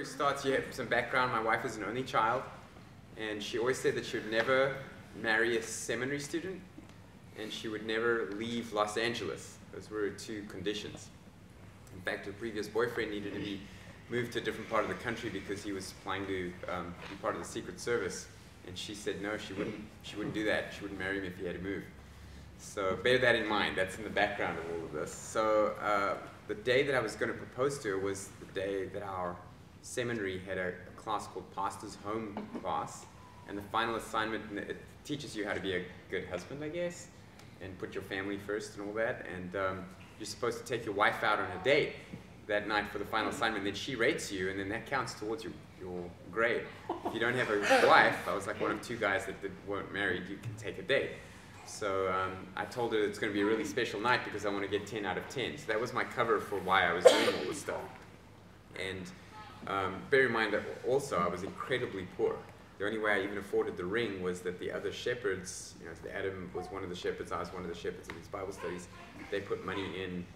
story starts, you have some background. My wife was an only child, and she always said that she would never marry a seminary student, and she would never leave Los Angeles. Those were her two conditions. In fact, her previous boyfriend needed to be moved to a different part of the country because he was applying to be part of the Secret Service, and she said no, she wouldn't do that. She wouldn't marry him if he had to move. So bear that in mind. That's in the background of all of this. So the day that I was going to propose to her was the day that our seminary had a class called Pastor's Home class, and the final assignment, and it teaches you how to be a good husband, I guess, and put your family first and all that, and you're supposed to take your wife out on a date that night for the final assignment, then she rates you, and then that counts towards your grade. If you don't have a wife, I was like one of two guys that weren't married, you can take a date. So I told her it's going to be a really special night because I want to get 10 out of 10. So that was my cover for why I was doing all this stuff. And bear in mind that also I was incredibly poor. The only way I even afforded the ring was that the other shepherds, you know, Adam was one of the shepherds, I was one of the shepherds of these Bible studies, they put money in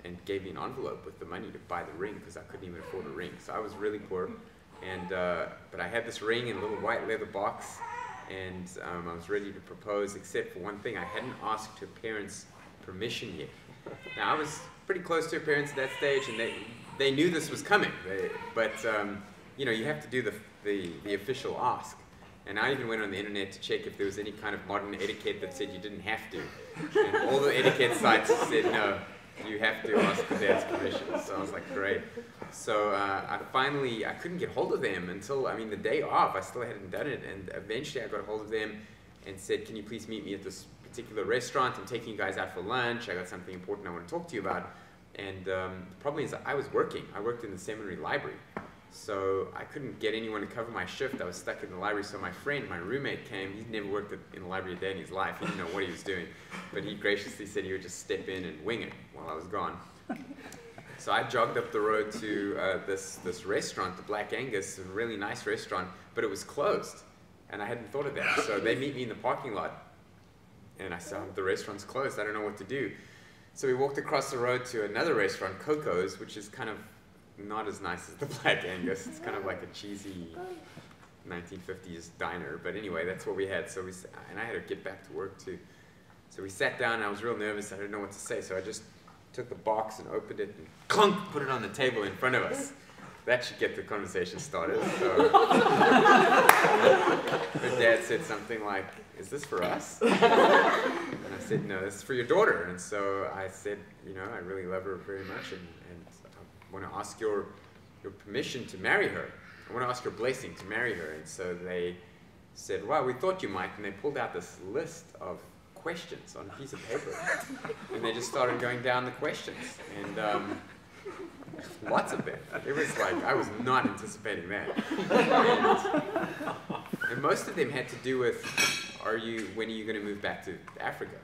and gave me an envelope with the money to buy the ring because I couldn't even afford a ring. So I was really poor, and but I had this ring in a little white leather box, and I was ready to propose, except for one thing. I hadn't asked her parents' permission yet. Now, I was pretty close to her parents at that stage, and they knew this was coming, but you know, you have to do the official ask. And I even went on the internet to check if there was any kind of modern etiquette that said you didn't have to. And all the etiquette sites said, no, you have to ask the dad's permission. So I was like, great. So I couldn't get hold of them until, I mean, the day off. I still hadn't done it. And eventually I got hold of them and said, can you please meet me at this particular restaurant? I'm taking you guys out for lunch. I got something important I want to talk to you about. And the problem is I was working. I worked in the seminary library. So I couldn't get anyone to cover my shift. I was stuck in the library. So my friend, my roommate came. He'd never worked in the library a day in his life. He didn't know what he was doing. But he graciously said he would just step in and wing it while I was gone. So I jogged up the road to this restaurant, the Black Angus, a really nice restaurant, but it was closed. And I hadn't thought of that. So they meet me in the parking lot. And I said, the restaurant's closed. I don't know what to do. So we walked across the road to another restaurant, Coco's, which is kind of not as nice as the Black Angus. It's kind of like a cheesy 1950s diner. But anyway, that's what we had. So and I had to get back to work too. So we sat down, and I was real nervous. I didn't know what to say. So I just took the box and opened it and clunk, put it on the table in front of us. That should get the conversation started. So her dad said something like, is this for us? And I said, no, this is for your daughter. And so I said, you know, I really love her very much, and I want to ask your permission to marry her. I want to ask your blessing to marry her. And so they said, well, we thought you might. And they pulled out this list of questions on a piece of paper. And they just started going down the questions. And lots of them. It was like, I was not anticipating that. And most of them had to do with, when are you going to move back to Africa?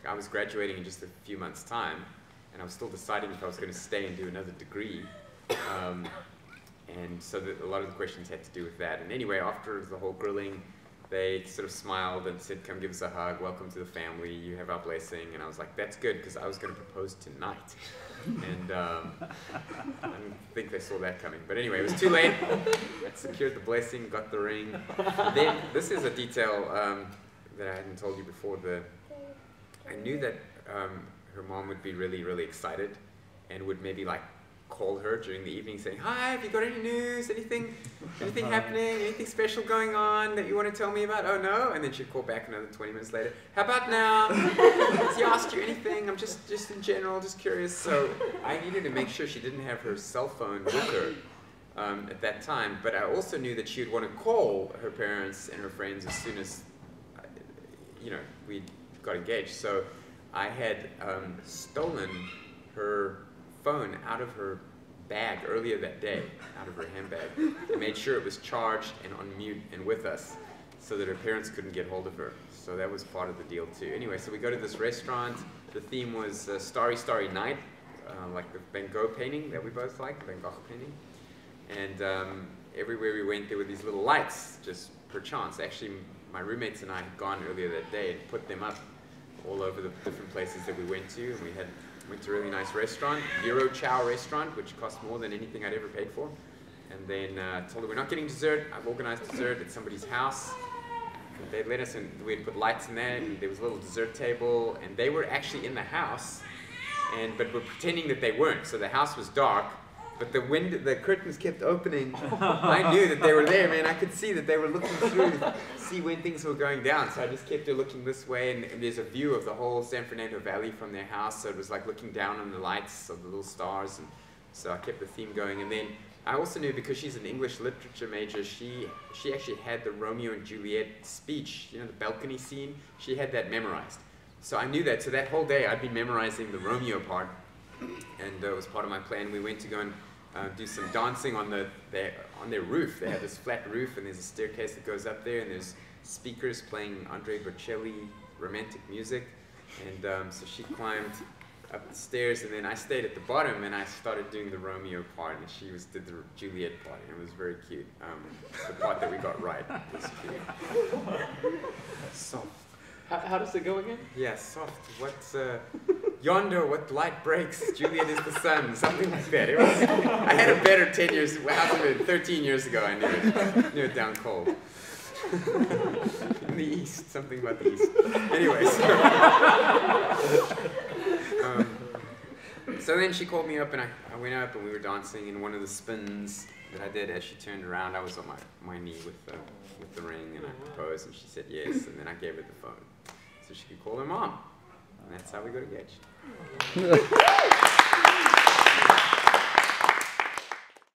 I was graduating in just a few months' time, and I was still deciding if I was going to stay and do another degree. And so a lot of the questions had to do with that. And anyway, after the whole grilling, they sort of smiled and said, come give us a hug, welcome to the family, you have our blessing. And I was like, that's good, because I was going to propose tonight. And I didn't think they saw that coming. But anyway, it was too late. I secured the blessing, got the ring. And then, this is a detail that I hadn't told you before. I knew that her mom would be really, really excited and would maybe like call her during the evening saying, hi, have you got any news, anything happening, anything special going on that you want to tell me about? Oh no? And then she'd call back another 20 minutes later, how about now? Has he asked you anything? I'm just in general, just curious. So I needed to make sure she didn't have her cell phone with her at that time, but I also knew that she would want to call her parents and her friends as soon as, you know, we got engaged. So I had stolen her phone out of her bag earlier that day, out of her handbag, and made sure it was charged and on mute and with us so that her parents couldn't get hold of her. So that was part of the deal too. Anyway, so we go to this restaurant. The theme was Starry, Starry Night, like the Van Gogh painting that we both liked, the Van Gogh painting. And everywhere we went, there were these little lights, just per chance. Actually, my roommates and I had gone earlier that day and put them up all over the different places that we went to. And we went to a really nice restaurant, Euro Chow restaurant, which cost more than anything I'd ever paid for. And then told her we're not getting dessert. I've organized dessert at somebody's house. And they'd let us, and we'd put lights in there, and there was a little dessert table, and they were actually in the house, but were pretending that they weren't. So the house was dark, but the curtains kept opening. I knew that they were there, man. I could see that they were looking through to see when things were going down. So I just kept looking this way, and there's a view of the whole San Fernando Valley from their house. So it was like looking down on the lights of the little stars. And so I kept the theme going. And then I also knew, because she's an English literature major, she actually had the Romeo and Juliet speech, you know, the balcony scene. She had that memorized. So I knew that. So that whole day I'd been memorizing the Romeo part. And it was part of my plan. We went to go and do some dancing on their roof. They have this flat roof, and there's a staircase that goes up there, and there's speakers playing Andre Bocelli romantic music. And so she climbed up the stairs, and then I stayed at the bottom, and I started doing the Romeo part, and she did the Juliet part, and it was very cute. The part that we got right was cute. Soft. How does it go again? Yeah, soft. What's yonder? What light breaks? Juliet is the sun. Something like that. It was. I had a better 10 years. Well, 13 years ago, I knew it down cold. In the east, something about the east. Anyways. So then she called me up, and I went up, and we were dancing. And one of the spins that I did, as she turned around, I was on my knee with the ring, and I proposed, and she said yes. And then I gave her the phone so she could call her mom, and that's how we got engaged.